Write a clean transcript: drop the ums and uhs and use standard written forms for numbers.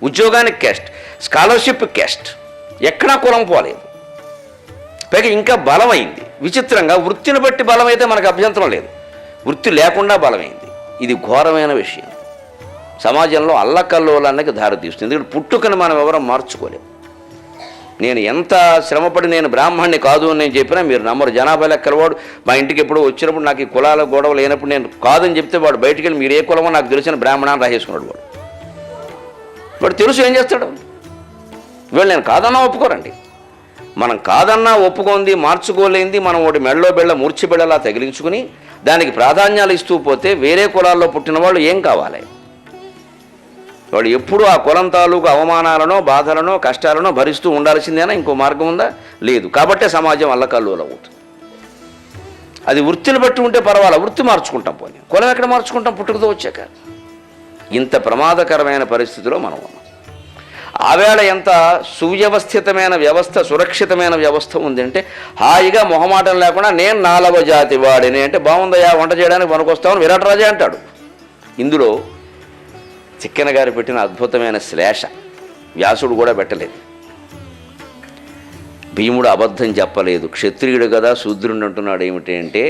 ఉద్యోగానికి caste, scholarship caste, ఎక్కడా కులం పోలేదు. పైగా ఇంకా బలమైంది. విచిత్రంగా వృత్తిని బట్టి బలమైతే మనకు అభ్యంతరం లేదు, వృత్తి లేకుండా బలమైంది. ఇది ఘోరమైన విషయం. సమాజంలో అల్లకల్లోలానికి దారితీస్తుంది. ఎందుకంటే పుట్టుకని మనం ఎవరం మార్చుకోలేము. నేను ఎంత శ్రమపడి నేను బ్రాహ్మణ్ణి కాదు అని నేను చెప్పినా మీరు నమ్మరు. జనాభా లెక్కలవాడు మా ఇంటికి ఎప్పుడు వచ్చినప్పుడు నాకు ఈ కులాల గొడవ లేనప్పుడు నేను కాదని చెప్తే వాడు బయటికి వెళ్ళి మీరు ఏ కులమో నాకు తెలిసిన బ్రాహ్మణాన్ని రాసేసుకున్నాడు. వాడు తెలుసు ఏం చేస్తాడు. వీళ్ళు నేను కాదన్నా ఒప్పుకోరండి. మనం కాదన్నా ఒప్పుకుంది మార్చుకోలేంది మనం ఒకటి మెళ్ళో బెళ్ళ మూర్చిబెళ్ళలా తగిలించుకుని దానికి ప్రాధాన్యాలు ఇస్తూ పోతే వేరే కులాల్లో పుట్టిన వాళ్ళు ఏం కావాలి? వాడు ఎప్పుడూ ఆ కులం తాలూకు అవమానాలనో బాధలనో కష్టాలనో భరిస్తూ ఉండాల్సిందేనా? ఇంకో మార్గం ఉందా? లేదు. కాబట్టే సమాజం అల్లకల్లోలం అవుతుంది. అది వృత్తిని బట్టి ఉంటే పర్వాలా, వృత్తి మార్చుకుంటాం. పోనీ కులం ఎక్కడ మార్చుకుంటాం పుట్టుకతో వచ్చాక? ఇంత ప్రమాదకరమైన పరిస్థితిలో మనం ఉన్నాం. ఆవేళ ఎంత సువ్యవస్థితమైన వ్యవస్థ, సురక్షితమైన వ్యవస్థ ఉందంటే హాయిగా మొహమాటం లేకుండా నేను 4వ జాతి వాడిని అంటే బాగుందయ్యా, వంట చేయడానికి పనికొస్తామని విరాట్ రాజే అంటాడు. ఇందులో చిక్కన గారు పెట్టిన అద్భుతమైన శ్లేష వ్యాసుడు కూడా పెట్టలేదు. భీముడు అబద్ధం చెప్పలేదు, క్షత్రియుడు కదా శూద్రుడు అంటున్నాడు ఏమిటి అంటే